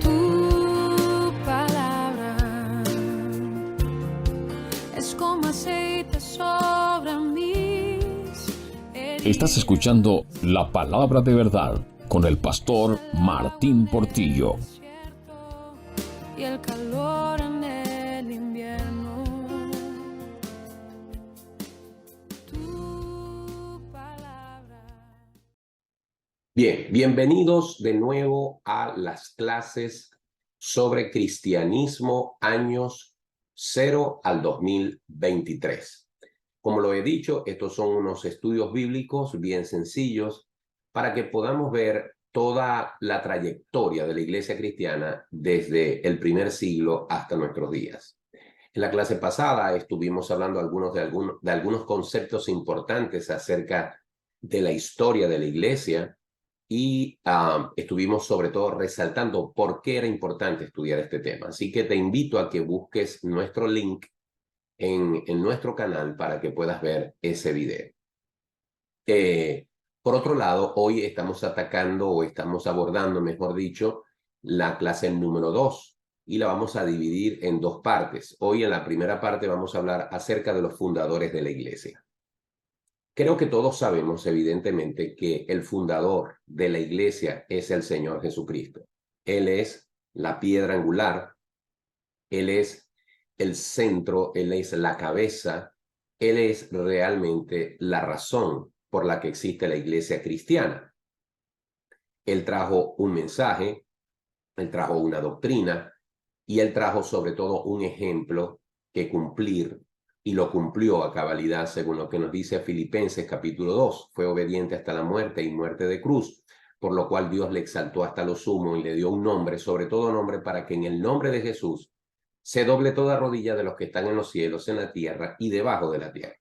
Tu palabra es como aceite sobre mis heridas. Estás escuchando La Palabra de Verdad con el pastor Martín Portillo. Y el calor en el invierno. Tu palabra. Bien, bienvenidos de nuevo a las clases sobre cristianismo años 0 al 2023. Como lo he dicho, estos son unos estudios bíblicos bien sencillos para que podamos ver toda la trayectoria de la iglesia cristiana desde el primer siglo hasta nuestros días. En la clase pasada estuvimos hablando de algunos conceptos importantes acerca de la historia de la iglesia y estuvimos sobre todo resaltando por qué era importante estudiar este tema. Así que te invito a que busques nuestro link en nuestro canal para que puedas ver ese video. Por otro lado, hoy estamos abordando, mejor dicho, la clase número 2 y la vamos a dividir en dos partes. Hoy en la primera parte vamos a hablar acerca de los fundadores de la iglesia. Creo que todos sabemos, evidentemente, que el fundador de la iglesia es el Señor Jesucristo. Él es la piedra angular, Él es el centro, Él es la cabeza, Él es realmente la razón por la que existe la iglesia cristiana. Él trajo un mensaje, Él trajo una doctrina y Él trajo sobre todo un ejemplo que cumplir, y lo cumplió a cabalidad según lo que nos dice Filipenses capítulo 2. Fue obediente hasta la muerte y muerte de cruz, por lo cual Dios le exaltó hasta lo sumo y le dio un nombre, sobre todo nombre, para que en el nombre de Jesús se doble toda rodilla de los que están en los cielos, en la tierra y debajo de la tierra.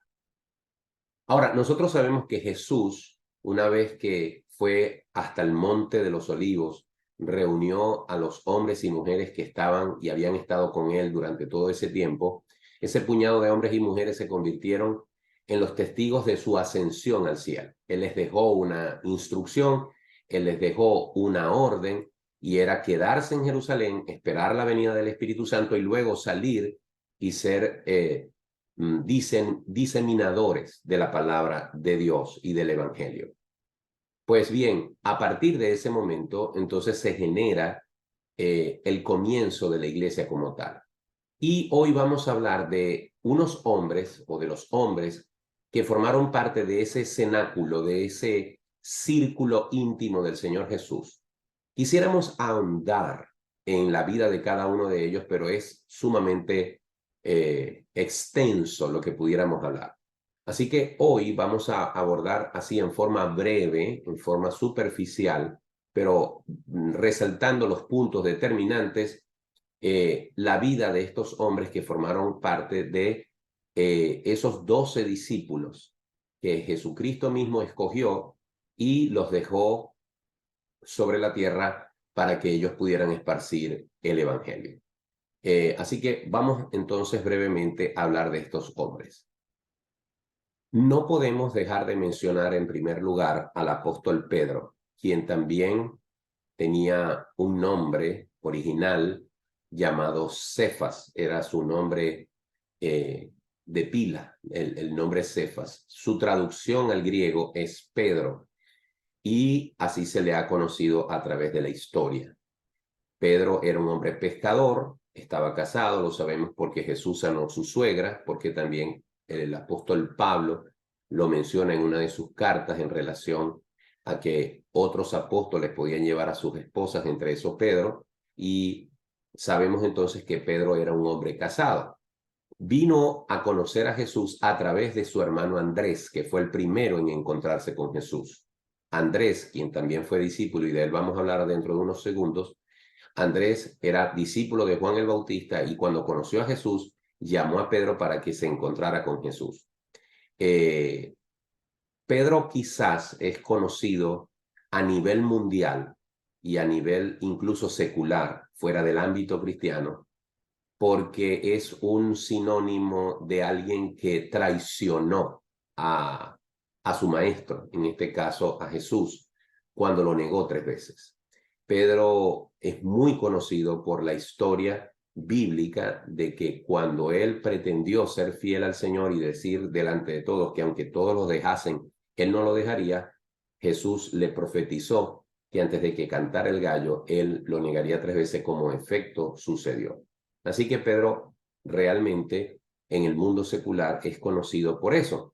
Ahora, nosotros sabemos que Jesús, una vez que fue hasta el Monte de los Olivos, reunió a los hombres y mujeres que estaban y habían estado con él durante todo ese tiempo. Ese puñado de hombres y mujeres se convirtieron en los testigos de su ascensión al cielo. Él les dejó una instrucción, él les dejó una orden, y era quedarse en Jerusalén, esperar la venida del Espíritu Santo y luego salir y ser diseminadores de la palabra de Dios y del Evangelio. Pues bien, a partir de ese momento, entonces se genera el comienzo de la iglesia como tal. Y hoy vamos a hablar de unos hombres, o de los hombres, que formaron parte de ese cenáculo, de ese círculo íntimo del Señor Jesús. Quisiéramos ahondar en la vida de cada uno de ellos, pero es sumamente extenso lo que pudiéramos hablar. Así que hoy vamos a abordar así en forma breve, en forma superficial, pero resaltando los puntos determinantes, la vida de estos hombres que formaron parte de esos 12 discípulos que Jesucristo mismo escogió y los dejó sobre la tierra para que ellos pudieran esparcir el Evangelio. Así que vamos entonces brevemente a hablar de estos hombres. No podemos dejar de mencionar en primer lugar al apóstol Pedro, quien también tenía un nombre original llamado Cefas, era su nombre de pila, el nombre Cefas. Su traducción al griego es Pedro, y así se le ha conocido a través de la historia. Pedro era un hombre pescador, estaba casado, lo sabemos porque Jesús sanó a su suegra, porque también el apóstol Pablo lo menciona en una de sus cartas en relación a que otros apóstoles podían llevar a sus esposas, entre esos Pedro, y sabemos entonces que Pedro era un hombre casado. Vino a conocer a Jesús a través de su hermano Andrés, que fue el primero en encontrarse con Jesús. Andrés, quien también fue discípulo, y de él vamos a hablar dentro de unos segundos. Andrés era discípulo de Juan el Bautista, y cuando conoció a Jesús, llamó a Pedro para que se encontrara con Jesús. Pedro quizás es conocido a nivel mundial y a nivel incluso secular, fuera del ámbito cristiano, porque es un sinónimo de alguien que traicionó a su maestro, en este caso a Jesús, cuando lo negó 3 veces. Pedro es muy conocido por la historia bíblica de que cuando él pretendió ser fiel al Señor y decir delante de todos que aunque todos lo dejasen, él no lo dejaría, Jesús le profetizó que antes de que cantara el gallo, él lo negaría 3 veces, como efecto sucedió. Así que Pedro realmente en el mundo secular es conocido por eso.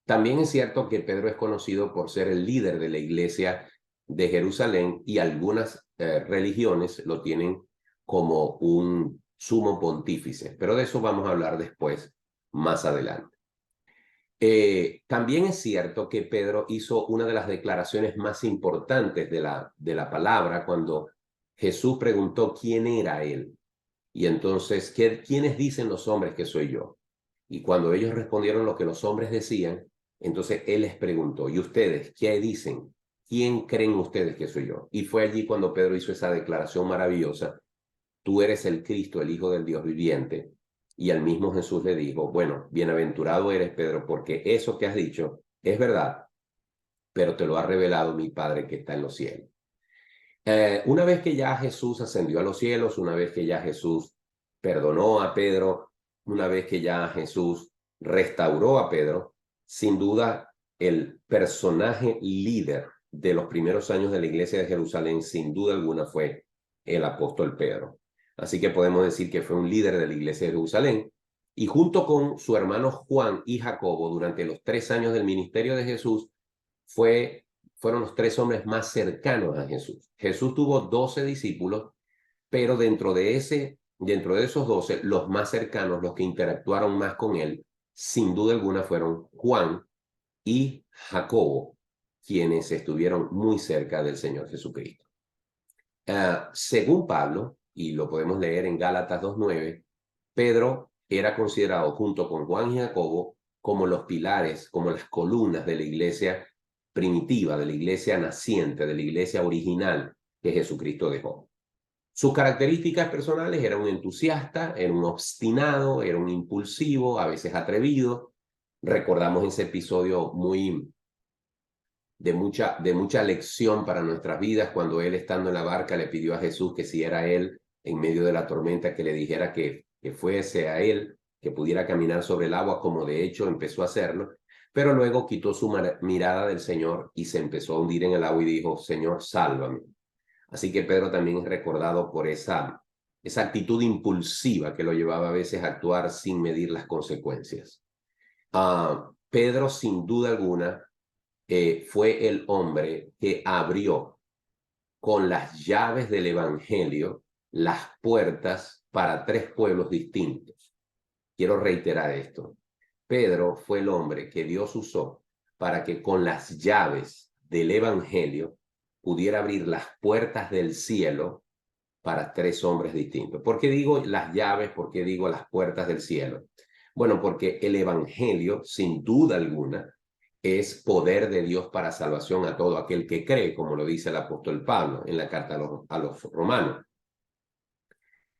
También es cierto que Pedro es conocido por ser el líder de la iglesia de Jerusalén, y algunas religiones lo tienen como un sumo pontífice, pero de eso vamos a hablar después, más adelante. También es cierto que Pedro hizo una de las declaraciones más importantes de la palabra cuando Jesús preguntó quién era él. Y entonces, ¿quiénes dicen los hombres que soy yo? Y cuando ellos respondieron lo que los hombres decían, entonces él les preguntó, ¿y ustedes qué dicen? ¿Quién creen ustedes que soy yo? Y fue allí cuando Pedro hizo esa declaración maravillosa: tú eres el Cristo, el Hijo del Dios viviente. Y al mismo Jesús le dijo, bueno, bienaventurado eres, Pedro, porque eso que has dicho es verdad, pero te lo ha revelado mi Padre que está en los cielos. Una vez que ya Jesús ascendió a los cielos, una vez que ya Jesús perdonó a Pedro, una vez que ya Jesús restauró a Pedro, sin duda el personaje líder de los primeros años de la iglesia de Jerusalén, sin duda alguna, fue el apóstol Pedro. Así que podemos decir que fue un líder de la iglesia de Jerusalén, y junto con su hermano Juan y Jacobo, durante los 3 años del ministerio de Jesús, fueron los 3 hombres más cercanos a Jesús. Jesús tuvo 12 discípulos, pero dentro de esos 12, los más cercanos, los que interactuaron más con él, sin duda alguna fueron Juan y Jacobo, quienes estuvieron muy cerca del Señor Jesucristo. Según Pablo, y lo podemos leer en Gálatas 2:9, Pedro era considerado junto con Juan y Jacobo como los pilares, como las columnas de la iglesia primitiva, de la iglesia naciente, de la iglesia original que Jesucristo dejó. Sus características personales: era un entusiasta, era un obstinado, era un impulsivo, a veces atrevido. Recordamos ese episodio de mucha lección para nuestras vidas, cuando él, estando en la barca, le pidió a Jesús que si era él en medio de la tormenta, que le dijera que fuese a él, que pudiera caminar sobre el agua, como de hecho empezó a hacerlo. Pero luego quitó su mirada del Señor y se empezó a hundir en el agua y dijo, Señor, sálvame. Así que Pedro también es recordado por esa actitud impulsiva que lo llevaba a veces a actuar sin medir las consecuencias. Pedro, sin duda alguna, fue el hombre que abrió con las llaves del Evangelio las puertas para 3 pueblos distintos. Quiero reiterar esto. Pedro fue el hombre que Dios usó para que con las llaves del Evangelio pudiera abrir las puertas del cielo para 3 hombres distintos. ¿Por qué digo las llaves? ¿Por qué digo las puertas del cielo? Bueno, porque el Evangelio, sin duda alguna, es poder de Dios para salvación a todo aquel que cree, como lo dice el apóstol Pablo en la carta a los romanos.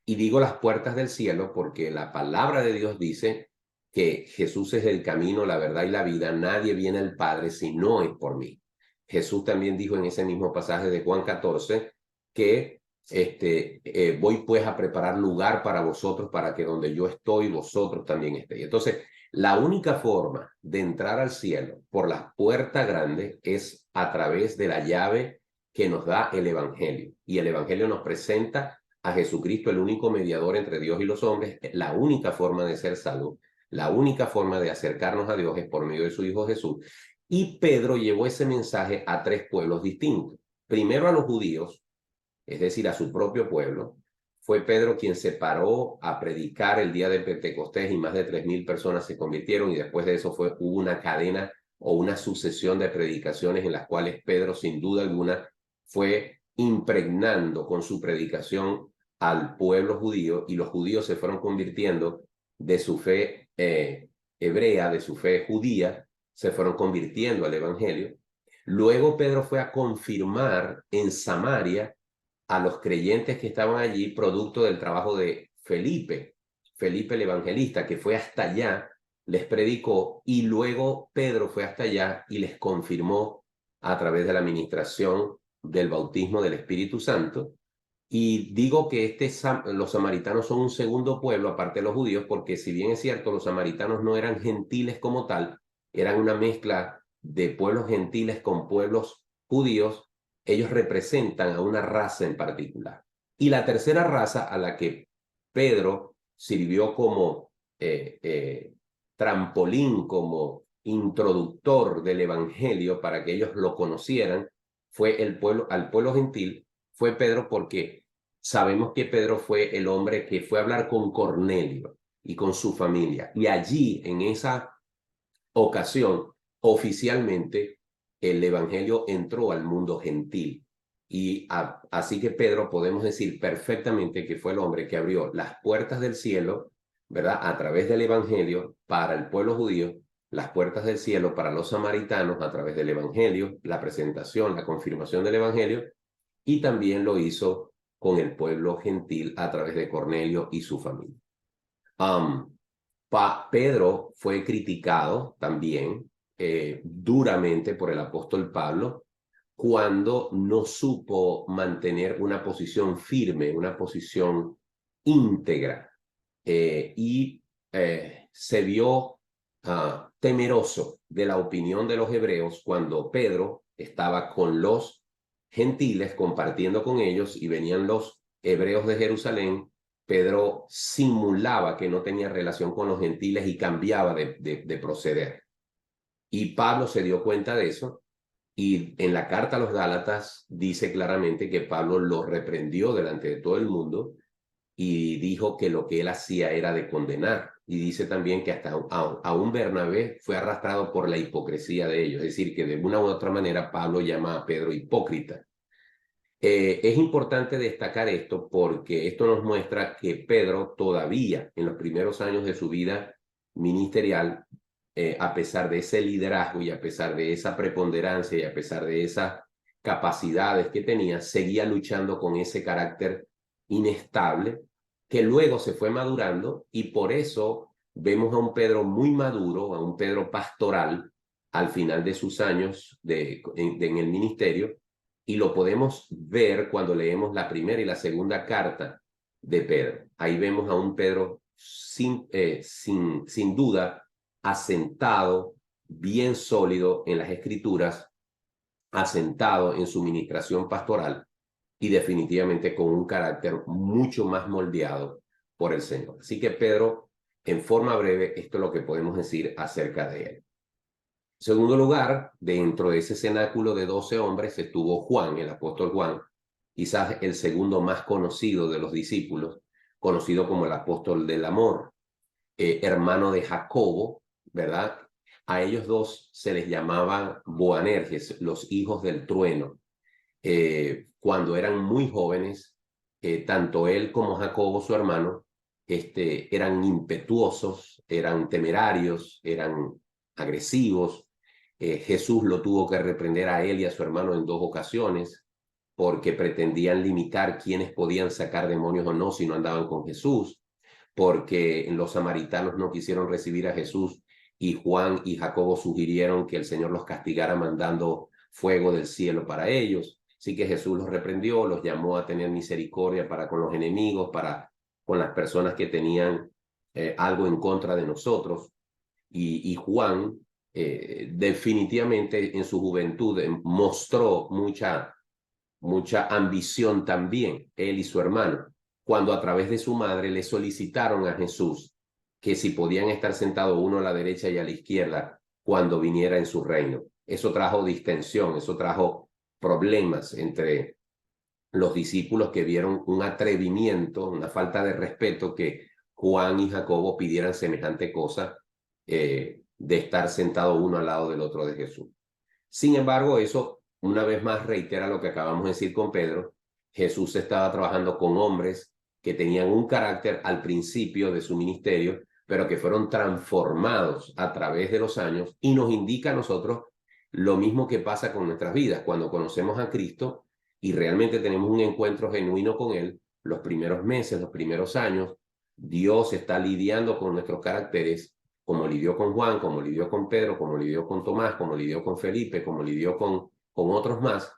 Y digo las puertas del cielo porque la palabra de Dios dice que Jesús es el camino, la verdad y la vida. Nadie viene al Padre si no es por mí. Jesús también dijo en ese mismo pasaje de Juan 14 que voy pues a preparar lugar para vosotros, para que donde yo estoy, vosotros también estéis. Entonces, la única forma de entrar al cielo por la puerta grande es a través de la llave que nos da el Evangelio. Y el Evangelio nos presenta a Jesucristo, el único mediador entre Dios y los hombres. La única forma de ser salvo, la única forma de acercarnos a Dios es por medio de su Hijo Jesús. Y Pedro llevó ese mensaje a 3 pueblos distintos. Primero a los judíos, es decir, a su propio pueblo. Fue Pedro quien se paró a predicar el día de Pentecostés y más de 3,000 personas se convirtieron, y después de eso hubo una cadena o una sucesión de predicaciones en las cuales Pedro, sin duda alguna, fue impregnando con su predicación al pueblo judío, y los judíos se fueron convirtiendo de su fe hebrea, de su fe judía, se fueron convirtiendo al Evangelio. Luego Pedro fue a confirmar en Samaria a los creyentes que estaban allí, producto del trabajo de Felipe el evangelista, que fue hasta allá, les predicó, y luego Pedro fue hasta allá y les confirmó a través de la administración del bautismo del Espíritu Santo. Y digo que los samaritanos son un segundo pueblo, aparte de los judíos, porque si bien es cierto, los samaritanos no eran gentiles como tal, eran una mezcla de pueblos gentiles con pueblos judíos, ellos representan a una raza en particular. Y la tercera raza a la que Pedro sirvió como trampolín, como introductor del evangelio para que ellos lo conocieran, fue al pueblo gentil, fue Pedro, porque sabemos que Pedro fue el hombre que fue a hablar con Cornelio y con su familia. Y allí, en esa ocasión, oficialmente, el evangelio entró al mundo gentil. Y así que Pedro, podemos decir perfectamente que fue el hombre que abrió las puertas del cielo, ¿verdad? A través del evangelio para el pueblo judío, las puertas del cielo para los samaritanos a través del evangelio, la presentación, la confirmación del evangelio, y también lo hizo con el pueblo gentil a través de Cornelio y su familia. Pedro fue criticado también duramente por el apóstol Pablo cuando no supo mantener una posición firme, una posición íntegra, y se vio temeroso de la opinión de los hebreos cuando Pedro estaba con los gentiles compartiendo con ellos y venían los hebreos de Jerusalén. Pedro simulaba que no tenía relación con los gentiles y cambiaba de proceder. Y Pablo se dio cuenta de eso, y en la carta a los Gálatas dice claramente que Pablo lo reprendió delante de todo el mundo y dijo que lo que él hacía era de condenar. Y dice también que hasta aún Bernabé fue arrastrado por la hipocresía de ellos. Es decir, que de una u otra manera Pablo llama a Pedro hipócrita. Es importante destacar esto porque esto nos muestra que Pedro todavía en los primeros años de su vida ministerial, a pesar de ese liderazgo y a pesar de esa preponderancia y a pesar de esas capacidades que tenía, seguía luchando con ese carácter inestable que luego se fue madurando, y por eso vemos a un Pedro muy maduro, a un Pedro pastoral al final de sus años en el ministerio. Y lo podemos ver cuando leemos la primera y la segunda carta de Pedro. Ahí vemos a un Pedro sin duda asentado, bien sólido en las Escrituras, asentado en su ministración pastoral y definitivamente con un carácter mucho más moldeado por el Señor. Así que Pedro, en forma breve, esto es lo que podemos decir acerca de él. En segundo lugar, dentro de ese cenáculo de 12 hombres estuvo Juan, el apóstol Juan, quizás el segundo más conocido de los discípulos, conocido como el apóstol del amor, hermano de Jacobo, ¿verdad? A ellos dos se les llamaba Boanerges, los hijos del trueno. Cuando eran muy jóvenes, tanto él como Jacobo, su hermano, eran impetuosos, eran temerarios, eran agresivos. Jesús lo tuvo que reprender a él y a su hermano en 2 ocasiones porque pretendían limitar quiénes podían sacar demonios o no si no andaban con Jesús, porque los samaritanos no quisieron recibir a Jesús y Juan y Jacobo sugirieron que el Señor los castigara mandando fuego del cielo para ellos. Así que Jesús los reprendió, los llamó a tener misericordia para con los enemigos, para con las personas que tenían algo en contra de nosotros. Y Juan definitivamente en su juventud mostró mucha ambición también, él y su hermano, cuando a través de su madre le solicitaron a Jesús que si podían estar sentados uno a la derecha y a la izquierda cuando viniera en su reino. Eso trajo distensión, eso trajo problemas entre los discípulos, que vieron un atrevimiento, una falta de respeto que Juan y Jacobo pidieran semejante cosa, de estar sentado uno al lado del otro de Jesús. Sin embargo, eso una vez más reitera lo que acabamos de decir con Pedro. Jesús estaba trabajando con hombres que tenían un carácter al principio de su ministerio, pero que fueron transformados a través de los años, y nos indica a nosotros lo mismo que pasa con nuestras vidas. Cuando conocemos a Cristo y realmente tenemos un encuentro genuino con Él, los primeros meses, los primeros años, Dios está lidiando con nuestros caracteres, como lidió con Juan, como lidió con Pedro, como lidió con Tomás, como lidió con Felipe, como lidió con otros más,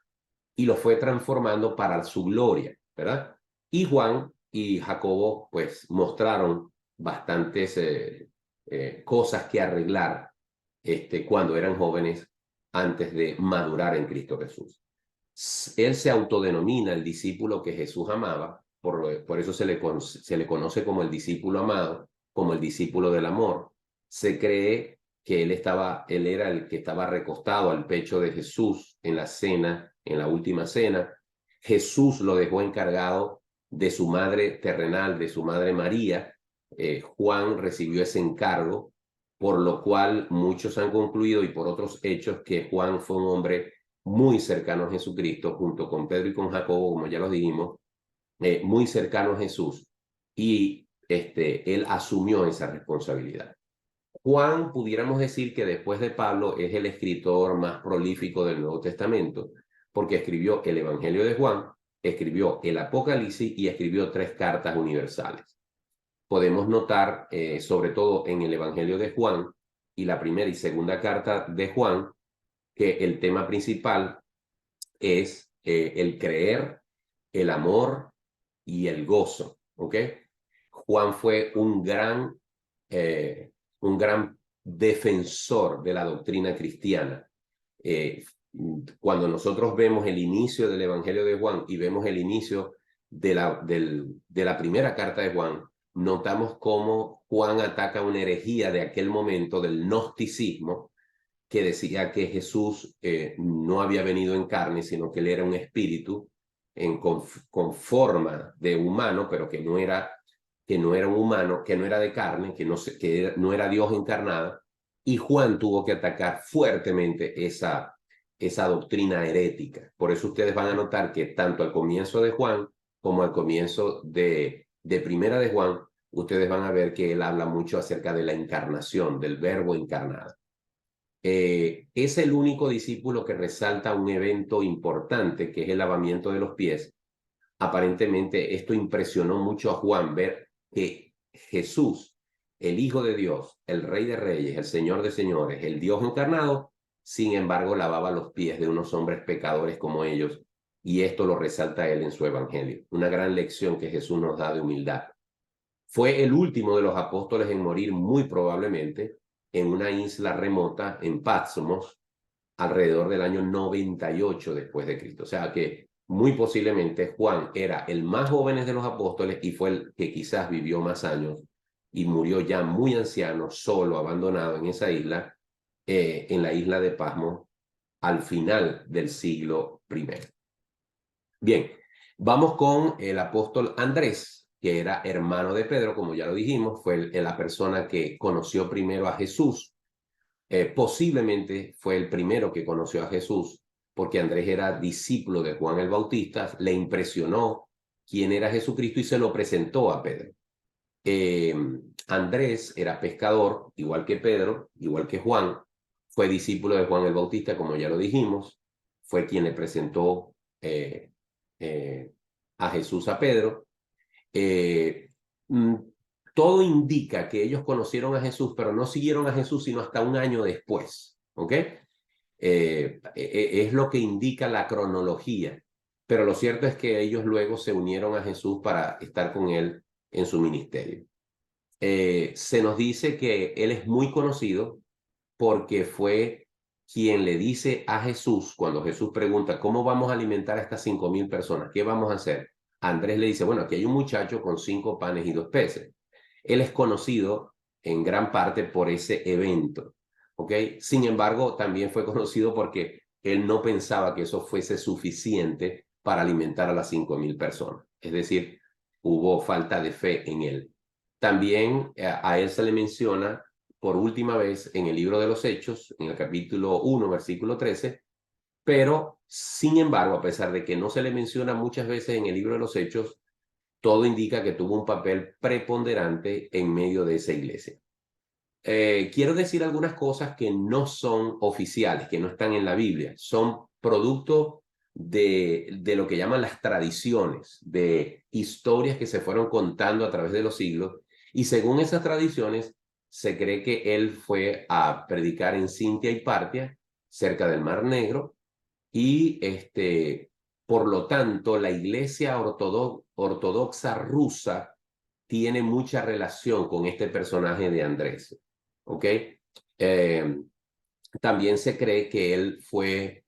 y lo fue transformando para su gloria, ¿verdad? Y Juan y Jacobo pues mostraron bastantes cosas que arreglar cuando eran jóvenes antes de madurar en Cristo Jesús. Él se autodenomina el discípulo que Jesús amaba, por eso se le conoce como el discípulo amado, como el discípulo del amor. Se cree que él era el que estaba recostado al pecho de Jesús en la cena, en la última cena. Jesús lo dejó encargado de su madre terrenal, de su madre María. Juan recibió ese encargo, por lo cual muchos han concluido, y por otros hechos, que Juan fue un hombre muy cercano a Jesucristo, junto con Pedro y con Jacobo, como ya lo dijimos, muy cercano a Jesús, y él asumió esa responsabilidad. Juan, pudiéramos decir que después de Pablo es el escritor más prolífico del Nuevo Testamento, porque escribió el Evangelio de Juan, escribió el Apocalipsis y escribió 3 cartas universales. Podemos notar, sobre todo en el Evangelio de Juan y la primera y segunda carta de Juan, que el tema principal es el creer, el amor y el gozo, ¿ok? Juan fue un gran defensor de la doctrina cristiana. Cuando nosotros vemos el inicio del Evangelio de Juan y vemos el inicio de la primera carta de Juan, notamos cómo Juan ataca una herejía de aquel momento del gnosticismo, que decía que Jesús no había venido en carne, sino que él era un espíritu con forma de humano, pero que no era un humano, que no era de carne, que no era Dios encarnado. Y Juan tuvo que atacar fuertemente esa doctrina herética. Por eso ustedes van a notar que tanto al comienzo de Juan como al comienzo de Primera de Juan, ustedes van a ver que él habla mucho acerca de la encarnación, del verbo encarnado. Es el único discípulo que resalta un evento importante, que es el lavamiento de los pies. Aparentemente esto impresionó mucho a Juan, ver que Jesús, el Hijo de Dios, el Rey de Reyes, el Señor de Señores, el Dios encarnado, sin embargo lavaba los pies de unos hombres pecadores como ellos, y esto lo resalta él en su evangelio. Una gran lección que Jesús nos da de humildad. Fue el último de los apóstoles en morir, muy probablemente, en una isla remota, en Patmos, alrededor del año 98 después de Cristo. O sea que muy posiblemente Juan era el más joven de los apóstoles y fue el que quizás vivió más años y murió ya muy anciano, solo, abandonado en esa isla, en la isla de Patmos, al final del siglo I. Bien, vamos con el apóstol Andrés, que era hermano de Pedro, como ya lo dijimos, fue la persona que conoció primero a Jesús. Posiblemente fue el primero que conoció a Jesús, porque Andrés era discípulo de Juan el Bautista, le impresionó quién era Jesucristo y se lo presentó a Pedro. Andrés era pescador, igual que Pedro, igual que Juan, fue discípulo de Juan el Bautista, como ya lo dijimos, fue quien le presentó a Jesús a Pedro. Todo indica que ellos conocieron a Jesús, pero no siguieron a Jesús sino hasta un año después, ¿ok? Es lo que indica la cronología, pero lo cierto es que ellos luego se unieron a Jesús para estar con él en su ministerio. Se nos dice que él es muy conocido porque fue quien le dice a Jesús, cuando Jesús pregunta, ¿cómo vamos a alimentar a estas 5,000 personas? ¿Qué vamos a hacer? Andrés le dice, bueno, aquí hay un muchacho con 5 panes y 2 peces. Él es conocido en gran parte por ese evento, ¿ok? Sin embargo, también fue conocido porque él no pensaba que eso fuese suficiente para alimentar a las 5,000 personas. Es decir, hubo falta de fe en él. También a él se le menciona por última vez en el libro de los Hechos, en el capítulo 1, versículo 13, pero sin embargo, a pesar de que no se le menciona muchas veces en el libro de los Hechos, todo indica que tuvo un papel preponderante en medio de esa iglesia. Quiero decir algunas cosas que no son oficiales, que no están en la Biblia, son producto de lo que llaman las tradiciones, de historias que se fueron contando a través de los siglos, y según esas tradiciones, se cree que él fue a predicar en Cintia y Partia, cerca del Mar Negro, y Por lo tanto, la iglesia ortodoxa rusa tiene mucha relación con este personaje de Andrés, ¿ok? También se cree que él fue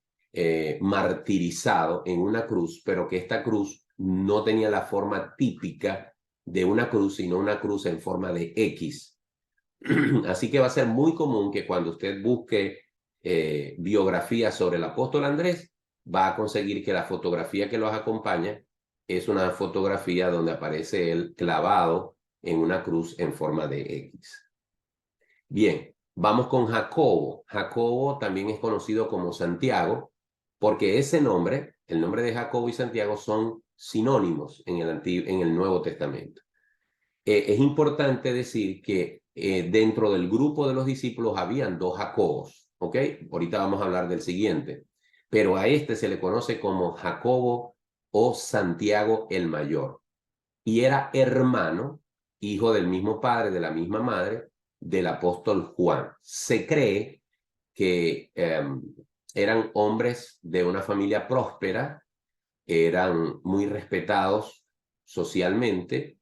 martirizado en una cruz, pero que esta cruz no tenía la forma típica de una cruz, sino una cruz en forma de X. Así que va a ser muy común que cuando usted busque biografías sobre el apóstol Andrés, va a conseguir que la fotografía que los acompaña es una fotografía donde aparece él clavado en una cruz en forma de X. Bien, vamos con Jacobo. Jacobo también es conocido como Santiago, porque ese nombre, el nombre de Jacobo y Santiago, son sinónimos en el Nuevo Testamento. Es importante decir que dentro del grupo de los discípulos habían dos Jacobos, ¿ok? Ahorita vamos a hablar del siguiente, pero a este se le conoce como Jacobo o Santiago el Mayor, y era hermano, hijo del mismo padre, de la misma madre, del apóstol Juan. Se cree que eran hombres de una familia próspera, eran muy respetados socialmente,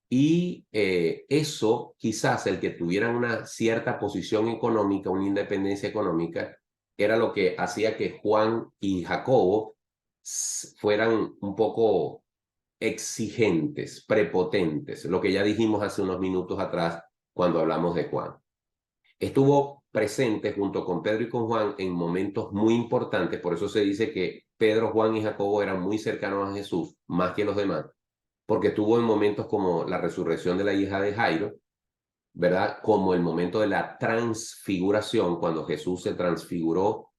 y eso, quizás el que tuvieran una cierta posición económica, una independencia económica, era lo que hacía que Juan y Jacobo fueran un poco exigentes, prepotentes, lo que ya dijimos hace unos minutos atrás cuando hablamos de Juan. Estuvo presente junto con Pedro y con Juan en momentos muy importantes, por eso se dice que Pedro, Juan y Jacobo eran muy cercanos a Jesús, más que los demás, porque estuvo en momentos como la resurrección de la hija de Jairo, ¿verdad? Como el momento de la transfiguración, cuando Jesús se transfiguró,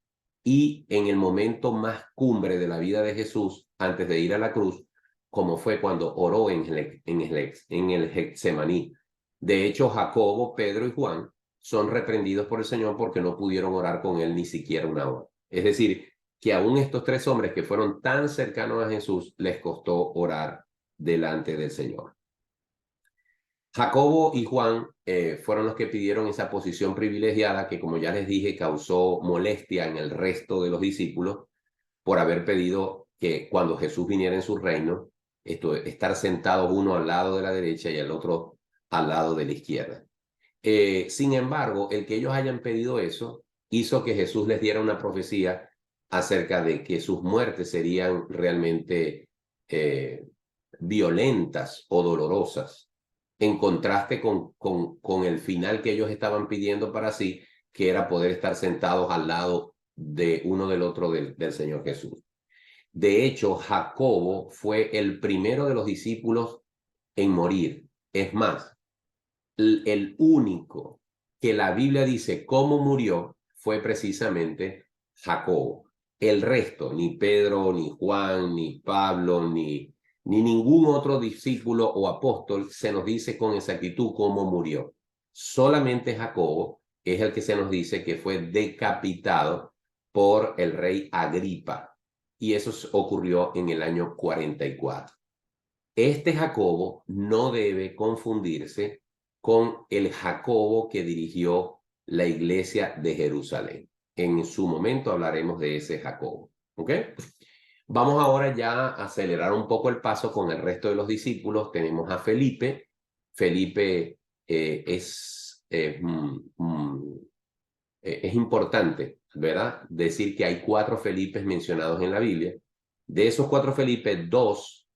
y en el momento más cumbre de la vida de Jesús, antes de ir a la cruz, como fue cuando oró en el Getsemaní. De hecho, Jacobo, Pedro y Juan son reprendidos por el Señor porque no pudieron orar con él ni siquiera una hora. Es decir, que aún estos tres hombres que fueron tan cercanos a Jesús, les costó orar delante del Señor. Jacobo y Juan fueron los que pidieron esa posición privilegiada que, como ya les dije, causó molestia en el resto de los discípulos por haber pedido que cuando Jesús viniera en su reino, estar sentados uno al lado de la derecha y el otro al lado de la izquierda. Sin embargo, el que ellos hayan pedido eso hizo que Jesús les diera una profecía acerca de que sus muertes serían realmente violentas o dolorosas, en contraste con el final que ellos estaban pidiendo para sí, que era poder estar sentados al lado de uno del otro del Señor Jesús. De hecho, Jacobo fue el primero de los discípulos en morir. Es más, el único que la Biblia dice cómo murió fue precisamente Jacobo. El resto, ni Pedro, ni Juan, ni Pablo, ni ningún otro discípulo o apóstol se nos dice con exactitud cómo murió. Solamente Jacobo es el que se nos dice que fue decapitado por el rey Agripa, y eso ocurrió en el año 44. Este Jacobo no debe confundirse con el Jacobo que dirigió la iglesia de Jerusalén. En su momento hablaremos de ese Jacobo, ¿ok? Vamos ahora ya a acelerar un poco el paso con el resto de los discípulos. Tenemos a Felipe. Felipe es importante, ¿verdad? Decir que hay 4 Felipes mencionados en la Biblia. De esos 4 Felipes, 2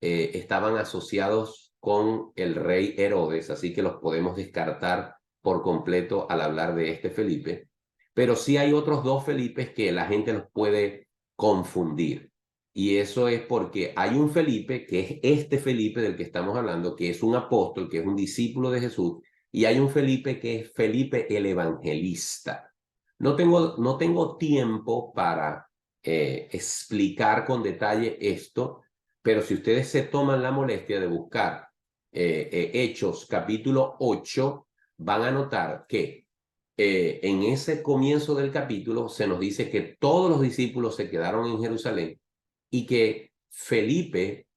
estaban asociados con el rey Herodes, así que los podemos descartar por completo al hablar de este Felipe. Pero sí hay otros 2 Felipes que la gente los puede confundir. Y eso es porque hay un Felipe, que es este Felipe del que estamos hablando, que es un apóstol, que es un discípulo de Jesús, y hay un Felipe que es Felipe el Evangelista. No tengo tiempo para explicar con detalle esto, pero si ustedes se toman la molestia de buscar Hechos capítulo 8, van a notar que en ese comienzo del capítulo se nos dice que todos los discípulos se quedaron en Jerusalén y que Felipe,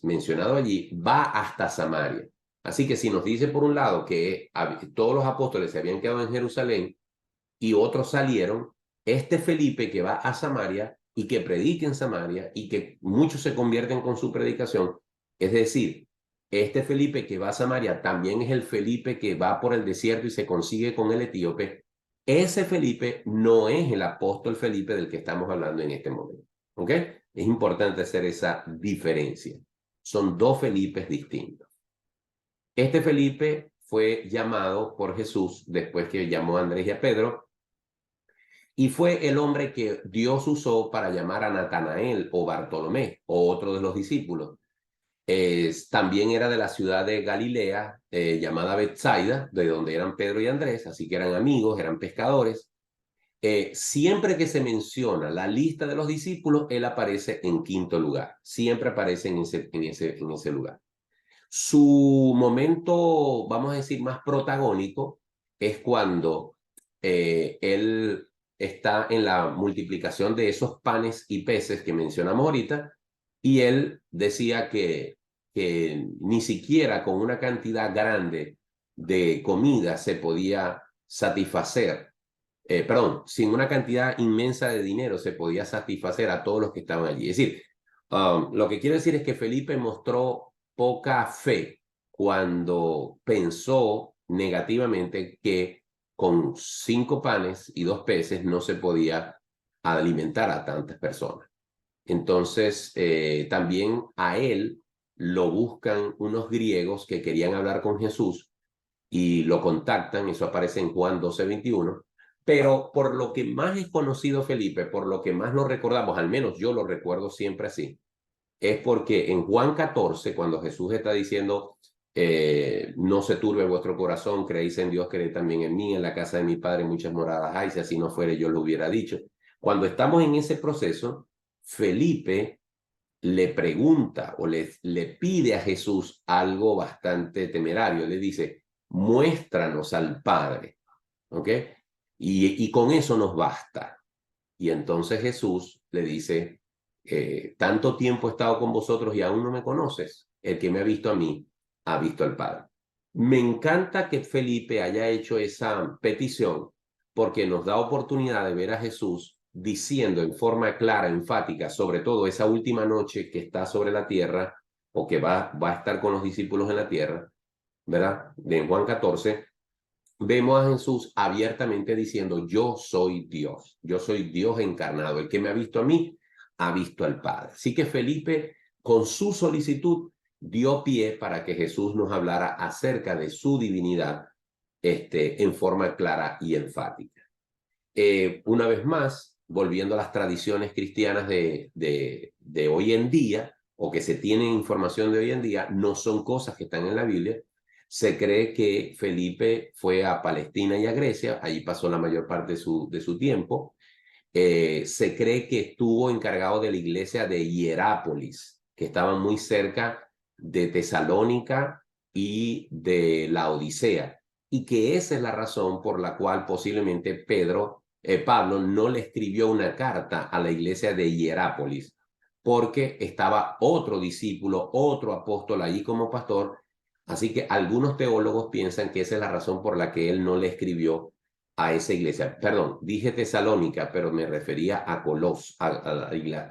mencionado allí, va hasta Samaria. Así que si nos dice por un lado que todos los apóstoles se habían quedado en Jerusalén y otros salieron, este Felipe que va a Samaria y que predique en Samaria y que muchos se convierten con su predicación. Es decir, este Felipe que va a Samaria también es el Felipe que va por el desierto y se consigue con el etíope. Ese Felipe no es el apóstol Felipe del que estamos hablando en este momento. ¿Ok? Es importante hacer esa diferencia. Son dos Felipes distintos. Este Felipe fue llamado por Jesús después que llamó a Andrés y a Pedro, y fue el hombre que Dios usó para llamar a Natanael o Bartolomé, o otro de los discípulos. También era de la ciudad de Galilea, llamada Betsaida, de donde eran Pedro y Andrés, así que eran amigos, eran pescadores. Siempre que se menciona la lista de los discípulos, él aparece en quinto lugar. Siempre aparece en ese lugar. Su momento, vamos a decir, más protagónico es cuando él está en la multiplicación de esos panes y peces que mencionamos ahorita, y él decía que ni siquiera con una cantidad grande de comida se podía satisfacer, sin una cantidad inmensa de dinero se podía satisfacer a todos los que estaban allí. Es decir, lo que quiero decir es que Felipe mostró poca fe cuando pensó negativamente que con 5 panes y 2 peces no se podía alimentar a tantas personas. Entonces, también a él lo buscan unos griegos que querían hablar con Jesús y lo contactan, eso aparece en Juan 12:21, pero por lo que más es conocido Felipe, por lo que más lo recordamos, al menos yo lo recuerdo siempre así, es porque en Juan 14, cuando Jesús está diciendo, no se turbe vuestro corazón, creéis en Dios, creéis también en mí, en la casa de mi Padre muchas moradas hay, si así no fuere yo lo hubiera dicho. Cuando estamos en ese proceso, Felipe le pregunta o le pide a Jesús algo bastante temerario, le dice, muéstranos al Padre, ¿ok? Y con eso nos basta. Y entonces Jesús le dice, tanto tiempo he estado con vosotros y aún no me conoces. El que me ha visto a mí, ha visto al Padre. Me encanta que Felipe haya hecho esa petición porque nos da oportunidad de ver a Jesús diciendo en forma clara, enfática, sobre todo esa última noche que está sobre la tierra o que va a estar con los discípulos en la tierra, ¿verdad? En Juan 14, vemos a Jesús abiertamente diciendo, yo soy Dios encarnado. El que me ha visto a mí, ha visto al Padre. Así que Felipe, con su solicitud, dio pie para que Jesús nos hablara acerca de su divinidad en forma clara y enfática. Una vez más, volviendo a las tradiciones cristianas de hoy en día, o que se tienen información de hoy en día, no son cosas que están en la Biblia. Se cree que Felipe fue a Palestina y a Grecia, allí pasó la mayor parte de su tiempo. Se cree que estuvo encargado de la iglesia de Hierápolis, que estaba muy cerca de Tesalónica y de la Odisea, y que esa es la razón por la cual posiblemente Pablo no le escribió una carta a la iglesia de Hierápolis, porque estaba otro discípulo, otro apóstol allí como pastor. Así que algunos teólogos piensan que esa es la razón por la que él no le escribió a esa iglesia. Perdón, dije Tesalónica, pero me refería a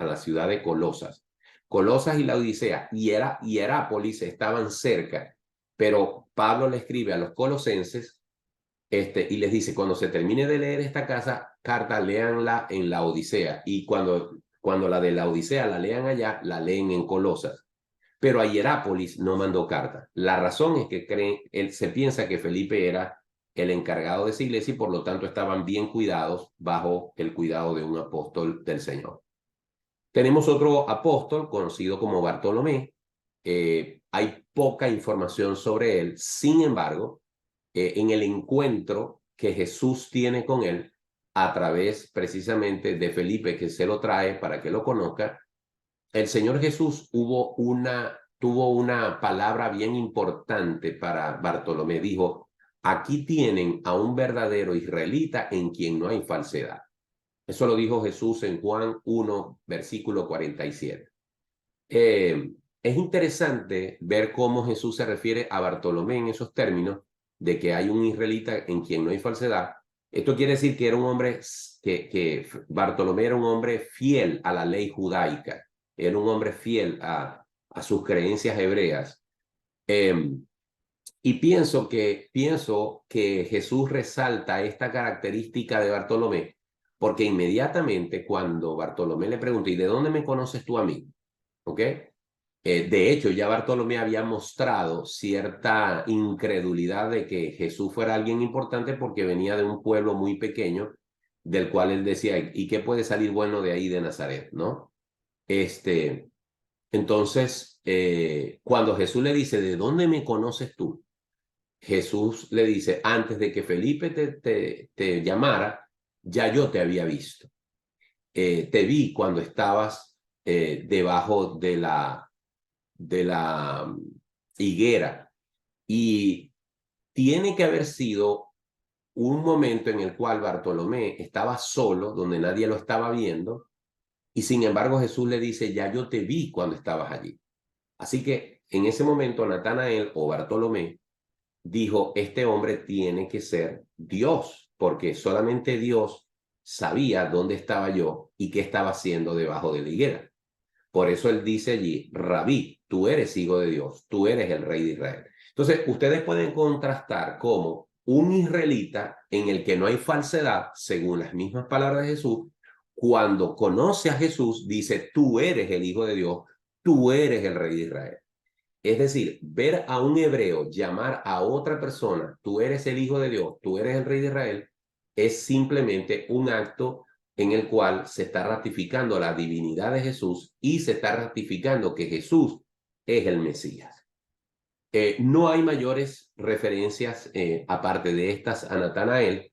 la ciudad de Colosas. Colosas y la Odisea y Hierápolis estaban cerca, pero Pablo le escribe a los colosenses y les dice, cuando se termine de leer esta carta, léanla en la Odisea, y cuando la de la Odisea la lean allá, la leen en Colosas. Pero a Hierápolis no mandó carta. La razón es que se piensa que Felipe era el encargado de esa iglesia y por lo tanto estaban bien cuidados bajo el cuidado de un apóstol del Señor. Tenemos otro apóstol conocido como Bartolomé. Hay poca información sobre él. Sin embargo, en el encuentro que Jesús tiene con él a través precisamente de Felipe, que se lo trae para que lo conozca, el Señor Jesús tuvo una palabra bien importante para Bartolomé. Dijo, aquí tienen a un verdadero israelita en quien no hay falsedad. Eso lo dijo Jesús en Juan 1, versículo 47. Es interesante ver cómo Jesús se refiere a Bartolomé en esos términos de que hay un israelita en quien no hay falsedad. Esto quiere decir que era un hombre, que Bartolomé era un hombre fiel a la ley judaica, era un hombre fiel a sus creencias hebreas. Y pienso que Jesús resalta esta característica de Bartolomé, porque inmediatamente cuando Bartolomé le pregunta, ¿y de dónde me conoces tú a mí? ¿Ok? De hecho, ya Bartolomé había mostrado cierta incredulidad de que Jesús fuera alguien importante porque venía de un pueblo muy pequeño, del cual él decía, ¿y qué puede salir bueno de ahí de Nazaret? ¿No? Entonces, cuando Jesús le dice, ¿de dónde me conoces tú? Jesús le dice, antes de que Felipe te llamara, ya yo te había visto. Te vi cuando estabas debajo de la higuera. Y tiene que haber sido un momento en el cual Bartolomé estaba solo, donde nadie lo estaba viendo, y sin embargo Jesús le dice, ya yo te vi cuando estabas allí. Así que en ese momento Natanael o Bartolomé dijo, este hombre tiene que ser Dios, porque solamente Dios sabía dónde estaba yo y qué estaba haciendo debajo de la higuera. Por eso él dice allí, Rabí, tú eres hijo de Dios, tú eres el rey de Israel. Entonces, ustedes pueden contrastar cómo un israelita en el que no hay falsedad, según las mismas palabras de Jesús, cuando conoce a Jesús, dice, tú eres el hijo de Dios, tú eres el rey de Israel. Es decir, ver a un hebreo llamar a otra persona, tú eres el hijo de Dios, tú eres el rey de Israel, es simplemente un acto en el cual se está ratificando la divinidad de Jesús y se está ratificando que Jesús es el Mesías. No hay mayores referencias aparte de estas a Natanael.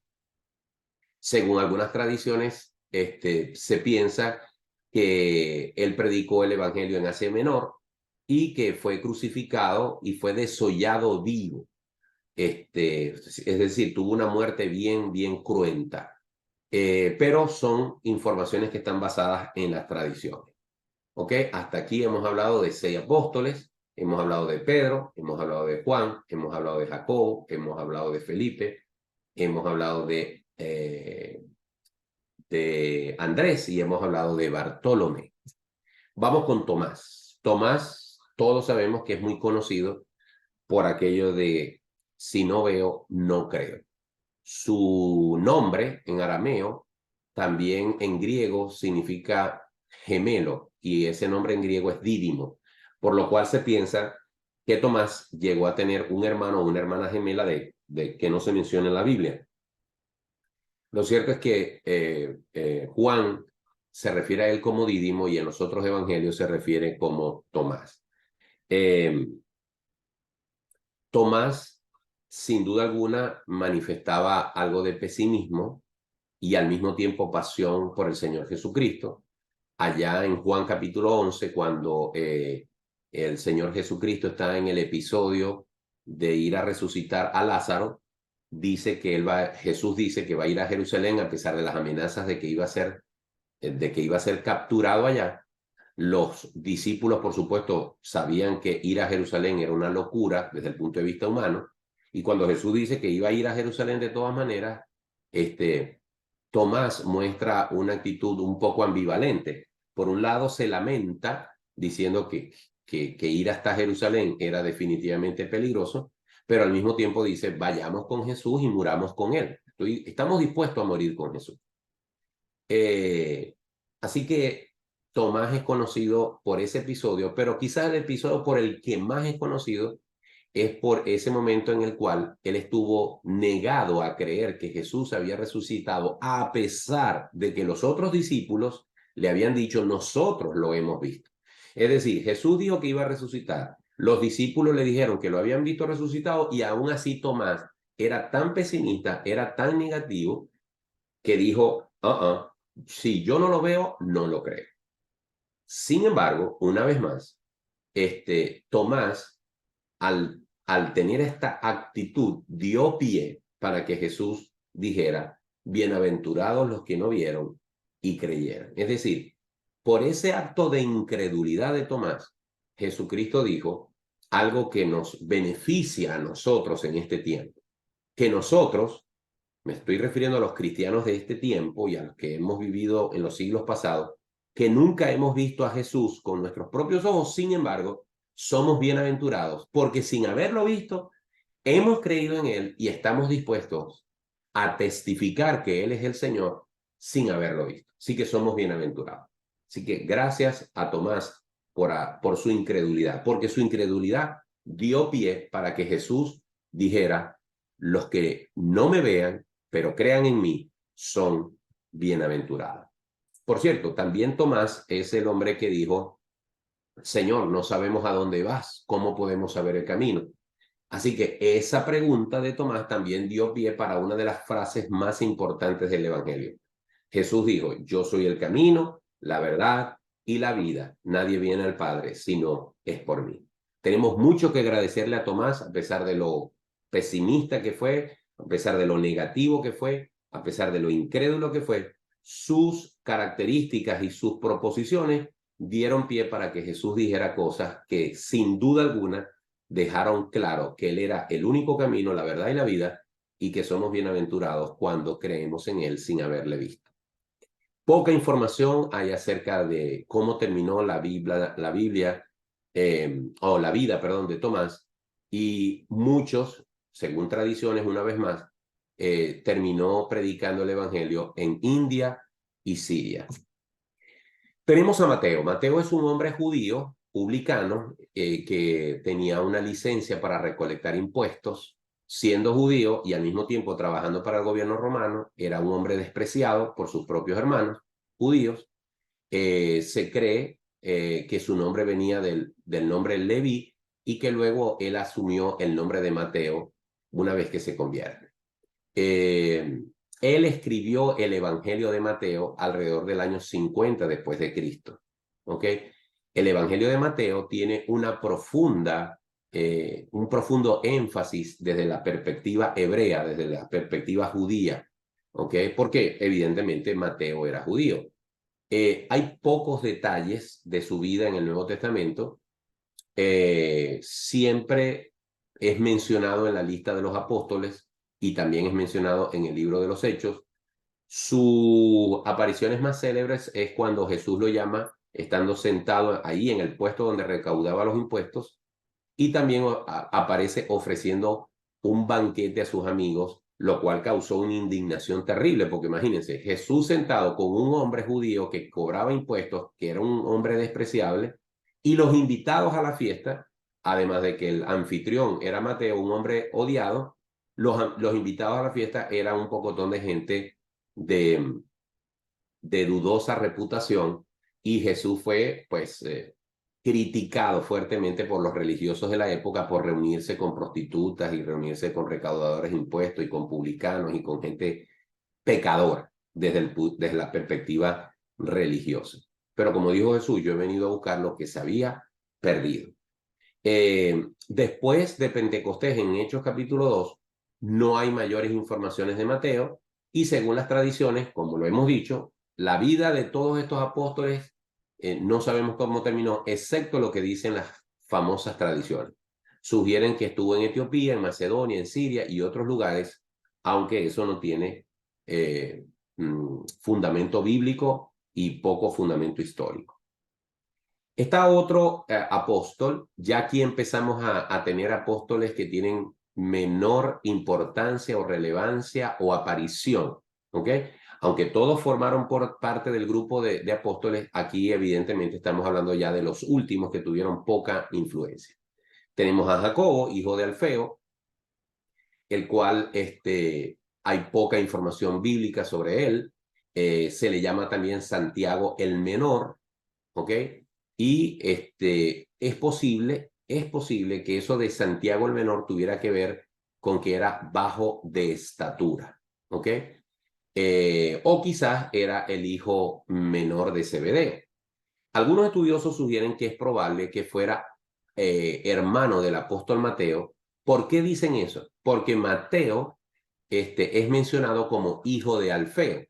Según algunas tradiciones, se piensa que él predicó el evangelio en Asia Menor y que fue crucificado y fue desollado vivo. Es decir, tuvo una muerte bien cruenta. Pero son informaciones que están basadas en las tradiciones. ¿Ok? Hasta aquí hemos hablado de 6 apóstoles, hemos hablado de Pedro, hemos hablado de Juan, hemos hablado de Jacobo, hemos hablado de Felipe, hemos hablado de Andrés y hemos hablado de Bartolomé. Vamos con Tomás. Tomás, todos sabemos que es muy conocido por aquello de si no veo, no creo. Su nombre en arameo, también en griego, significa gemelo, y ese nombre en griego es Dídimo, por lo cual se piensa que Tomás llegó a tener un hermano o una hermana gemela de que no se menciona en la Biblia. Lo cierto es que Juan se refiere a él como Dídimo y en los otros evangelios se refiere como Tomás. Tomás, sin duda alguna, manifestaba algo de pesimismo y al mismo tiempo pasión por el Señor Jesucristo. Allá en Juan capítulo 11, cuando el Señor Jesucristo está en el episodio de ir a resucitar a Lázaro, dice que Jesús dice que va a ir a Jerusalén a pesar de las amenazas de que iba a ser capturado allá. Los discípulos, por supuesto, sabían que ir a Jerusalén era una locura desde el punto de vista humano, y cuando Jesús dice que iba a ir a Jerusalén de todas maneras, Tomás muestra una actitud un poco ambivalente. Por un lado se lamenta diciendo que ir hasta Jerusalén era definitivamente peligroso, pero al mismo tiempo dice, vayamos con Jesús y muramos con él. Estamos dispuestos a morir con Jesús. Así que Tomás es conocido por ese episodio, pero quizás el episodio por el que más es conocido es por ese momento en el cual él estuvo negado a creer que Jesús había resucitado, a pesar de que los otros discípulos le habían dicho, nosotros lo hemos visto. Es decir, Jesús dijo que iba a resucitar, los discípulos le dijeron que lo habían visto resucitado y aún así Tomás era tan pesimista, era tan negativo, que dijo, si yo no lo veo, no lo creo. Sin embargo, una vez más, Tomás, al tener esta actitud, dio pie para que Jesús dijera, bienaventurados los que no vieron y creyeron. Es decir, por ese acto de incredulidad de Tomás, Jesucristo dijo algo que nos beneficia a nosotros en este tiempo, que nosotros me estoy refiriendo a los cristianos de este tiempo y a los que hemos vivido en los siglos pasados, que nunca hemos visto a Jesús con nuestros propios ojos, sin embargo, somos bienaventurados, porque sin haberlo visto, hemos creído en Él y estamos dispuestos a testificar que Él es el Señor sin haberlo visto. Así que somos bienaventurados. Así que gracias a Tomás por su incredulidad, porque su incredulidad dio pie para que Jesús dijera, los que no me vean, pero crean en mí, son bienaventurados. Por cierto, también Tomás es el hombre que dijo, Señor, no sabemos a dónde vas, ¿cómo podemos saber el camino? Así que esa pregunta de Tomás también dio pie para una de las frases más importantes del Evangelio. Jesús dijo, yo soy el camino, la verdad y la vida. Nadie viene al Padre sino es por mí. Tenemos mucho que agradecerle a Tomás, a pesar de lo pesimista que fue, a pesar de lo negativo que fue, a pesar de lo incrédulo que fue. Sus características y sus proposiciones dieron pie para que Jesús dijera cosas que sin duda alguna dejaron claro que Él era el único camino, la verdad y la vida, y que somos bienaventurados cuando creemos en Él sin haberle visto. Poca información hay acerca de cómo terminó la vida de Tomás, y muchos, según tradiciones, una vez más, terminó predicando el Evangelio en India y Siria. Tenemos a Mateo. Mateo es un hombre judío, publicano, que tenía una licencia para recolectar impuestos. Siendo judío y al mismo tiempo trabajando para el gobierno romano, era un hombre despreciado por sus propios hermanos judíos. Se cree que su nombre venía del nombre Leví y que luego él asumió el nombre de Mateo una vez que se convierte. Él escribió el Evangelio de Mateo alrededor del año 50 después de Cristo. ¿Ok? El Evangelio de Mateo tiene un profundo énfasis desde la perspectiva hebrea, desde la perspectiva judía. ¿Ok? Porque evidentemente Mateo era judío. Hay pocos detalles de su vida en el Nuevo Testamento. Siempre es mencionado en la lista de los apóstoles y también es mencionado en el libro de los Hechos. Sus apariciones más célebres es cuando Jesús lo llama estando sentado ahí en el puesto donde recaudaba los impuestos, y también aparece ofreciendo un banquete a sus amigos, lo cual causó una indignación terrible, porque imagínense, Jesús sentado con un hombre judío que cobraba impuestos, que era un hombre despreciable, y los invitados a la fiesta, además de que el anfitrión era Mateo, un hombre odiado, los invitados a la fiesta eran un pocotón de gente de dudosa reputación, y Jesús fue pues criticado fuertemente por los religiosos de la época por reunirse con prostitutas y reunirse con recaudadores de impuestos y con publicanos y con gente pecadora desde la perspectiva religiosa. Pero como dijo Jesús, yo he venido a buscar lo que se había perdido. Después de Pentecostés, en Hechos capítulo 2, no hay mayores informaciones de Mateo, y según las tradiciones, como lo hemos dicho, la vida de todos estos apóstoles no sabemos cómo terminó, excepto lo que dicen las famosas tradiciones. Sugieren que estuvo en Etiopía, en Macedonia, en Siria y otros lugares, aunque eso no tiene fundamento bíblico y poco fundamento histórico. Está otro apóstol. Ya aquí empezamos a tener apóstoles que tienen menor importancia o relevancia o aparición, ¿ok? Aunque todos formaron por parte del grupo de apóstoles, aquí evidentemente estamos hablando ya de los últimos que tuvieron poca influencia. Tenemos a Jacobo, hijo de Alfeo, el cual hay poca información bíblica sobre él. Se le llama también Santiago el Menor, ¿ok? Y es posible que eso de Santiago el Menor tuviera que ver con que era bajo de estatura, ¿ok? O quizás era el hijo menor de Zebedeo. Algunos estudiosos sugieren que es probable que fuera hermano del apóstol Mateo. ¿Por qué dicen eso? Porque Mateo es mencionado como hijo de Alfeo,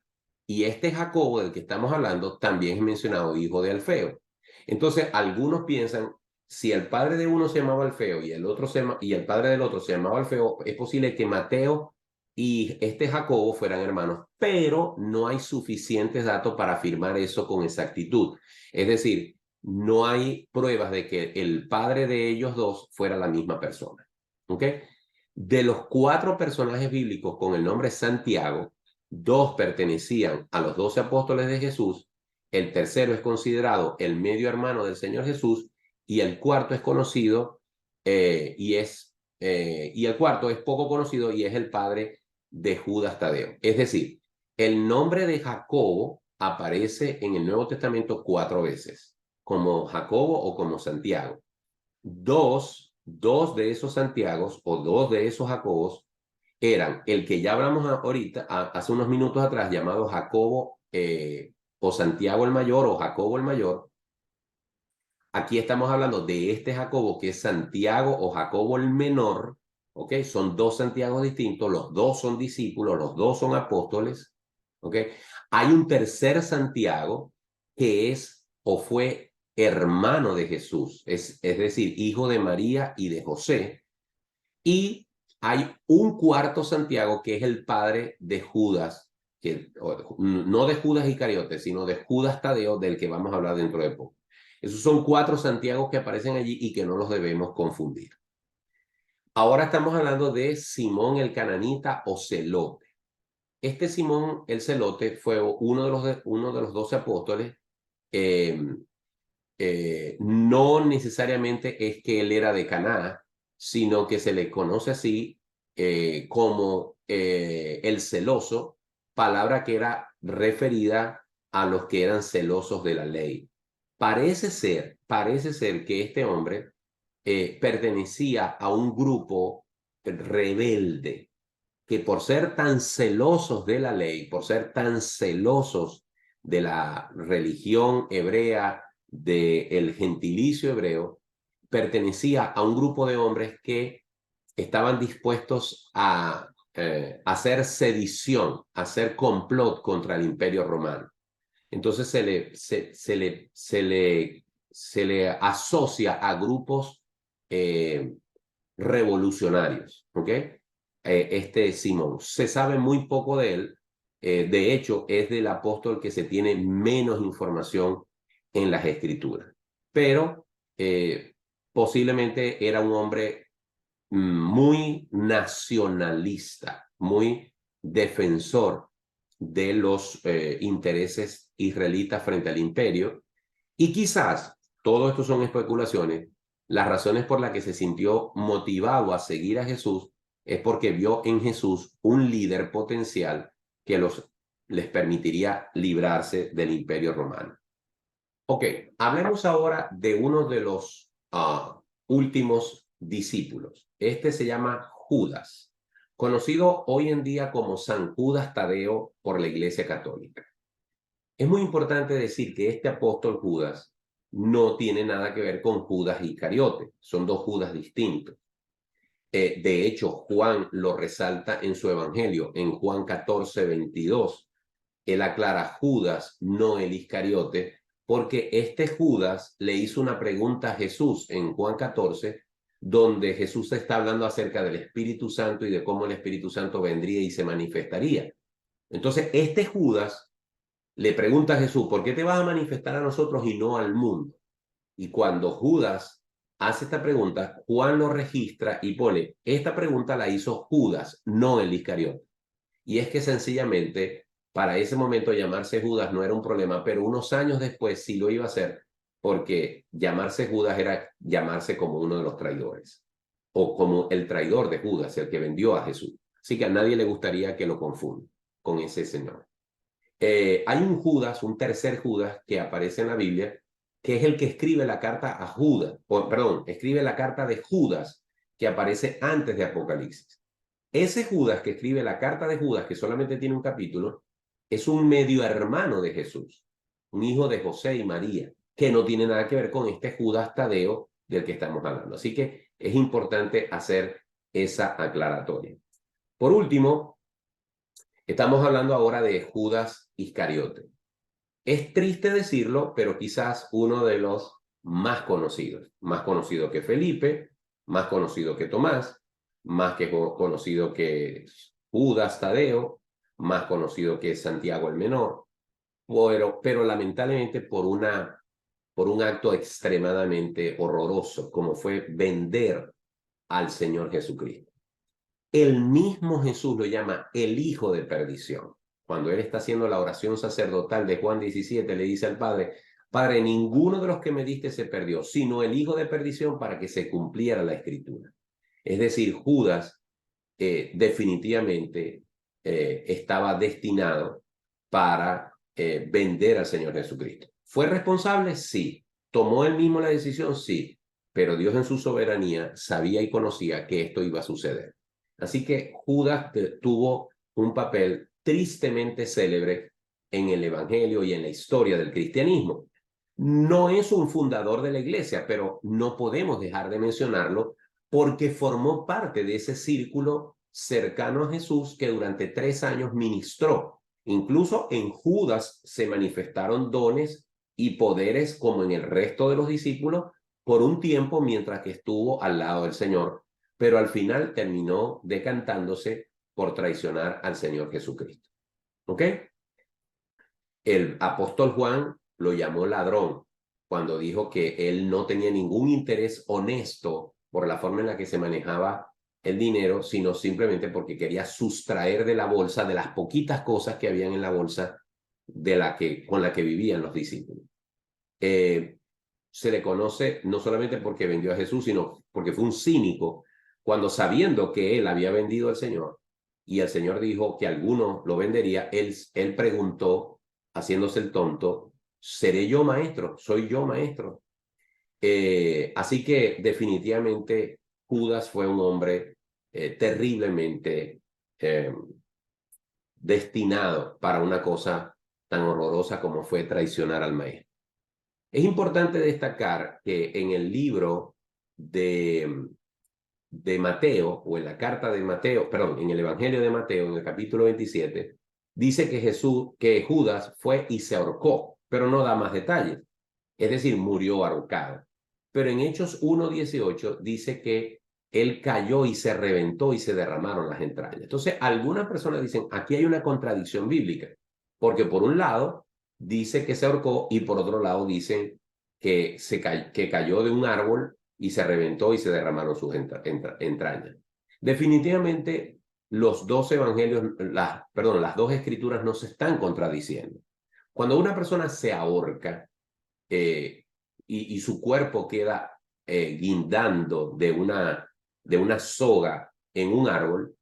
y Jacobo del que estamos hablando también es mencionado hijo de Alfeo. Entonces algunos piensan, si el padre de uno se llamaba Alfeo y el padre del otro se llamaba Alfeo, es posible que Mateo y este Jacobo fueran hermanos, pero no hay suficientes datos para afirmar eso con exactitud. Es decir, no hay pruebas de que el padre de ellos dos fuera la misma persona. ¿Ok? De los 4 personajes bíblicos con el nombre Santiago, 2 pertenecían a los 12 apóstoles de Jesús, el tercero es considerado el medio hermano del Señor Jesús, y el cuarto es conocido y el cuarto es poco conocido y es el padre de Judas Tadeo. Es decir, el nombre de Jacobo aparece en el Nuevo Testamento 4 veces, como Jacobo o como Santiago. Dos de esos Santiagos o 2 de esos Jacobos eran el que ya hablamos ahorita, hace unos minutos atrás, llamado Jacobo o Santiago el Mayor o Jacobo el Mayor. Aquí estamos hablando de este Jacobo que es Santiago o Jacobo el Menor, ¿ok? Son 2 Santiagos distintos, los 2 son discípulos, los 2 son apóstoles, ¿ok? Hay un tercer Santiago que es o fue hermano de Jesús, es decir, hijo de María y de José, y hay un cuarto Santiago que es el padre de Judas, no de Judas Iscariote, sino de Judas Tadeo, del que vamos a hablar dentro de poco. Esos son 4 Santiagos que aparecen allí y que no los debemos confundir. Ahora estamos hablando de Simón el Cananita o Celote. Este Simón el Celote fue uno de los 12 apóstoles. No necesariamente es que él era de Caná, sino que se le conoce así como el celoso, palabra que era referida a los que eran celosos de la ley. Parece ser que este hombre pertenecía a un grupo rebelde que por ser tan celosos de la ley, por ser tan celosos de la religión hebrea, del gentilicio hebreo, pertenecía a un grupo de hombres que estaban dispuestos a hacer sedición, a hacer complot contra el Imperio Romano. Entonces se le asocia a grupos revolucionarios, ¿ok? Este Simón. Se sabe muy poco de él. De hecho, es del apóstol que se tiene menos información en las Escrituras. Pero posiblemente era un hombre muy nacionalista, muy defensor de los intereses israelitas frente al imperio, y quizás, todo esto son especulaciones, las razones por las que se sintió motivado a seguir a Jesús es porque vio en Jesús un líder potencial que les permitiría librarse del imperio romano. Ok, hablemos ahora de uno de los últimos discípulos. Este se llama Judas, conocido hoy en día como San Judas Tadeo por la Iglesia Católica. Es muy importante decir que este apóstol Judas no tiene nada que ver con Judas Iscariote, son 2 Judas distintos. De hecho, Juan lo resalta en su evangelio, en Juan 14:22. Él aclara Judas, no el Iscariote, porque este Judas le hizo una pregunta a Jesús en Juan 14, donde Jesús está hablando acerca del Espíritu Santo y de cómo el Espíritu Santo vendría y se manifestaría. Entonces, este Judas le pregunta a Jesús, ¿por qué te vas a manifestar a nosotros y no al mundo? Y cuando Judas hace esta pregunta, Juan lo registra y pone, esta pregunta la hizo Judas, no el Iscariote. Y es que sencillamente, para ese momento llamarse Judas no era un problema, pero unos años después sí lo iba a hacer, porque llamarse Judas era llamarse como uno de los traidores, o como el traidor de Judas, el que vendió a Jesús. Así que a nadie le gustaría que lo confunda con ese señor. Hay un Judas, un tercer Judas que aparece en la Biblia, que es el que escribe la carta a Judas, escribe la carta de Judas que aparece antes de Apocalipsis. Ese Judas que escribe la carta de Judas, que solamente tiene un capítulo, es un medio hermano de Jesús, un hijo de José y María, que no tiene nada que ver con este Judas Tadeo del que estamos hablando. Así que es importante hacer esa aclaratoria. Por último, estamos hablando ahora de Judas Iscariote. Es triste decirlo, pero quizás uno de los más conocido que Felipe, más conocido que Tomás, más conocido que Judas Tadeo, más conocido que Santiago el Menor, pero lamentablemente por un acto extremadamente horroroso, como fue vender al Señor Jesucristo. El mismo Jesús lo llama el hijo de perdición. Cuando él está haciendo la oración sacerdotal de Juan 17, le dice al Padre, Padre, ninguno de los que me diste se perdió, sino el hijo de perdición, para que se cumpliera la escritura. Es decir, Judas definitivamente estaba destinado para vender al Señor Jesucristo. ¿Fue responsable? Sí. ¿Tomó él mismo la decisión? Sí. Pero Dios en su soberanía sabía y conocía que esto iba a suceder. Así que Judas tuvo un papel tristemente célebre en el Evangelio y en la historia del cristianismo. No es un fundador de la iglesia, pero no podemos dejar de mencionarlo porque formó parte de ese círculo cercano a Jesús que durante 3 años ministró. Incluso en Judas se manifestaron dones y poderes como en el resto de los discípulos por un tiempo mientras que estuvo al lado del Señor, pero al final terminó decantándose por traicionar al Señor Jesucristo. ¿Ok? El apóstol Juan lo llamó ladrón cuando dijo que él no tenía ningún interés honesto por la forma en la que se manejaba el dinero, sino simplemente porque quería sustraer de la bolsa, de las poquitas cosas que habían en la bolsa con la que vivían los discípulos. Se le conoce no solamente porque vendió a Jesús, sino porque fue un cínico, cuando sabiendo que él había vendido al Señor y el Señor dijo que alguno lo vendería, él preguntó, haciéndose el tonto, ¿seré yo maestro? ¿Soy yo maestro? Así que definitivamente Judas fue un hombre terriblemente destinado para una cosa tan horrorosa como fue traicionar al maestro. Es importante destacar que en el libro de Mateo, o en la carta de Mateo, perdón, en el Evangelio de Mateo, en el capítulo 27, dice que Judas fue y se ahorcó, pero no da más detalles. Es decir, murió ahorcado. Pero en Hechos 1:18 dice que él cayó y se reventó y se derramaron las entrañas. Entonces, algunas personas dicen, aquí hay una contradicción bíblica, porque por un lado dice que se ahorcó y por otro lado dicen que cayó de un árbol y se reventó y se derramaron sus entrañas. Definitivamente, los dos evangelios, las dos escrituras no se están contradiciendo. Cuando una persona se ahorca y su cuerpo queda guindando de una soga en un árbol,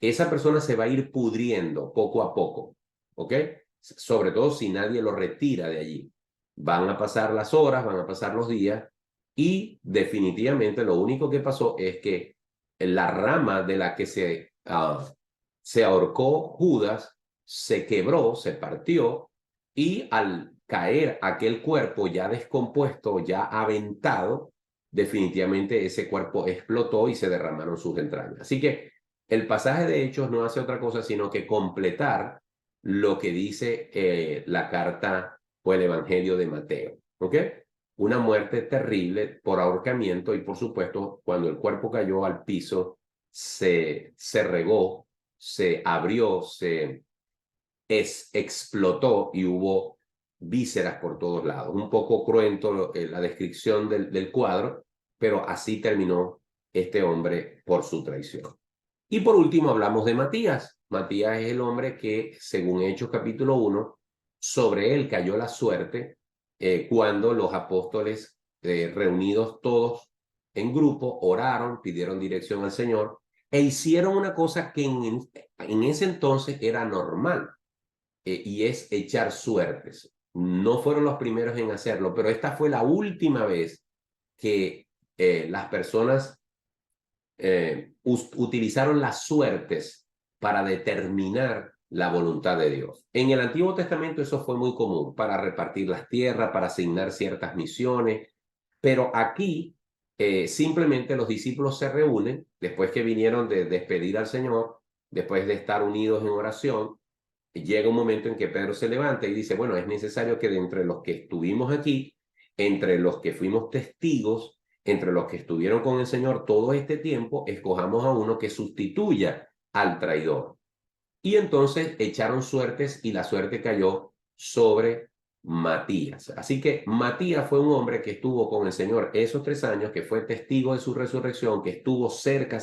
esa persona se va a ir pudriendo poco a poco, ¿ok? Sobre todo si nadie lo retira de allí. Van a pasar las horas, van a pasar los días, y definitivamente lo único que pasó es que la rama de la que se ahorcó Judas se quebró, se partió, y al caer aquel cuerpo ya descompuesto, ya aventado, definitivamente ese cuerpo explotó y se derramaron sus entrañas. Así que el pasaje de Hechos no hace otra cosa sino que completar lo que dice la carta o el Evangelio de Mateo, ¿ok? Una muerte terrible por ahorcamiento, y por supuesto cuando el cuerpo cayó al piso se regó, se abrió, explotó y hubo vísceras por todos lados. Un poco cruento la descripción del cuadro, pero así terminó este hombre por su traición. Y por último hablamos de Matías. Matías es el hombre que, según Hechos capítulo 1, sobre él cayó la suerte cuando los apóstoles reunidos todos en grupo oraron, pidieron dirección al Señor e hicieron una cosa que en ese entonces era normal, y es echar suertes. No fueron los primeros en hacerlo, pero esta fue la última vez que las personas utilizaron las suertes para determinar la voluntad de Dios. En el Antiguo Testamento eso fue muy común, para repartir las tierras, para asignar ciertas misiones, pero aquí simplemente los discípulos se reúnen, después que vinieron de despedir al Señor, después de estar unidos en oración. Llega un momento en que Pedro se levanta y dice, bueno, es necesario que de entre los que estuvimos aquí, entre los que fuimos testigos, entre los que estuvieron con el Señor todo este tiempo, escojamos a uno que sustituya al traidor. Y entonces echaron suertes y la suerte cayó sobre Matías. Así que Matías fue un hombre que estuvo con el Señor esos 3 años, que fue testigo de su resurrección, que estuvo cerca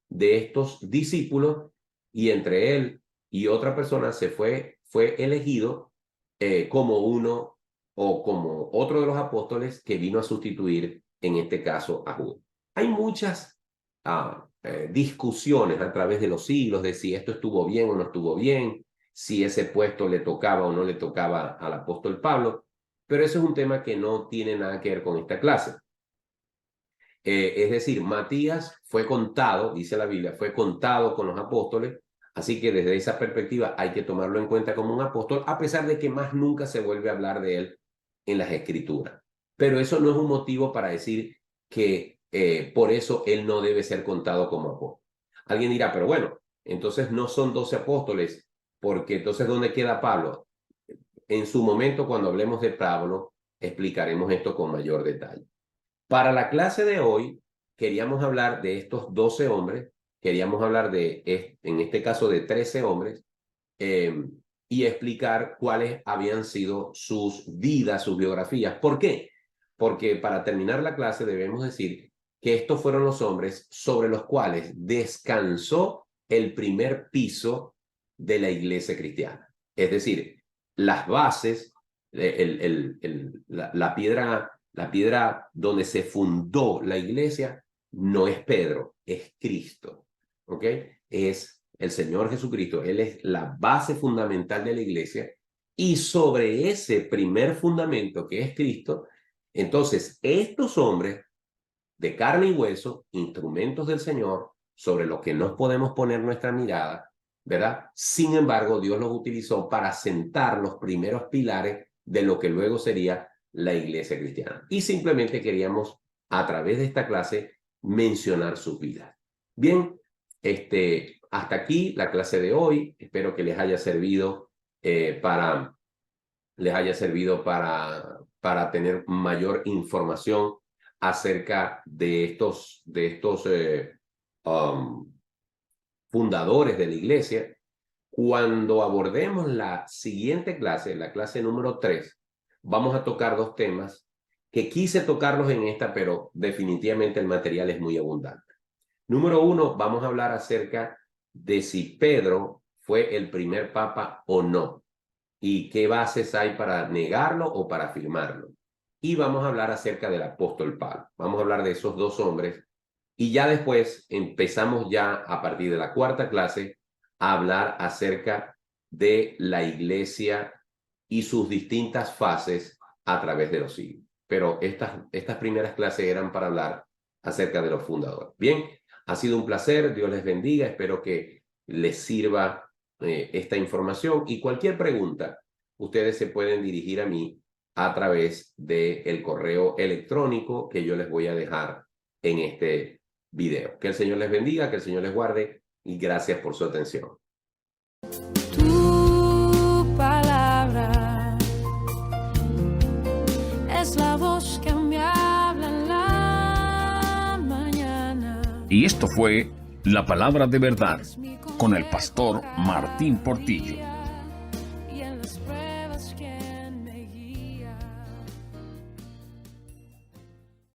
de estos discípulos, y entre él y otra persona fue elegido como uno o como otro de los apóstoles que vino a sustituir, en este caso, a Judas. Hay muchas discusiones a través de los siglos de si esto estuvo bien o no estuvo bien, si ese puesto le tocaba o no le tocaba al apóstol Pablo, pero eso es un tema que no tiene nada que ver con esta clase. Es decir, Matías fue contado, dice la Biblia, fue contado con los apóstoles, así que desde esa perspectiva hay que tomarlo en cuenta como un apóstol, a pesar de que más nunca se vuelve a hablar de él en las Escrituras. Pero eso no es un motivo para decir que por eso él no debe ser contado como apóstol. Alguien dirá, pero bueno, entonces no son 12 apóstoles, porque entonces ¿dónde queda Pablo? En su momento, cuando hablemos de Pablo, explicaremos esto con mayor detalle. Para la clase de hoy, queríamos hablar de estos 12 hombres, queríamos hablar en este caso, de 13 hombres, y explicar cuáles habían sido sus vidas, sus biografías. ¿Por qué? Porque para terminar la clase debemos decir que estos fueron los hombres sobre los cuales descansó el primer piso de la iglesia cristiana. Es decir, las bases, la piedra donde se fundó la iglesia no es Pedro, es Cristo. ¿Ok? Es el Señor Jesucristo. Él es la base fundamental de la iglesia. Y sobre ese primer fundamento que es Cristo, entonces estos hombres de carne y hueso, instrumentos del Señor, sobre los que no podemos poner nuestra mirada, ¿verdad? Sin embargo, Dios los utilizó para sentar los primeros pilares de lo que luego sería la iglesia cristiana. Y simplemente queríamos, a través de esta clase, mencionar sus vidas. Bien, hasta aquí la clase de hoy. Espero que les haya servido para tener mayor información acerca de estos fundadores de la iglesia. Cuando abordemos la siguiente clase, la clase número 3, vamos a tocar 2 temas que quise tocarlos en esta, pero definitivamente el material es muy abundante. Número 1, vamos a hablar acerca de si Pedro fue el primer papa o no, y qué bases hay para negarlo o para afirmarlo. Y vamos a hablar acerca del apóstol Pablo. Vamos a hablar de esos 2 hombres, y ya después empezamos ya a partir de la 4ª clase a hablar acerca de la iglesia y sus distintas fases a través de los siglos. Pero estas primeras clases eran para hablar acerca de los fundadores. Bien, ha sido un placer, Dios les bendiga, espero que les sirva esta información, y cualquier pregunta, ustedes se pueden dirigir a mí a través del correo electrónico que yo les voy a dejar en este video. Que el Señor les bendiga, que el Señor les guarde, y gracias por su atención. Tu palabra es la voz que me habla en la mañana. Y esto fue La Palabra de Verdad con el pastor Martín Portillo.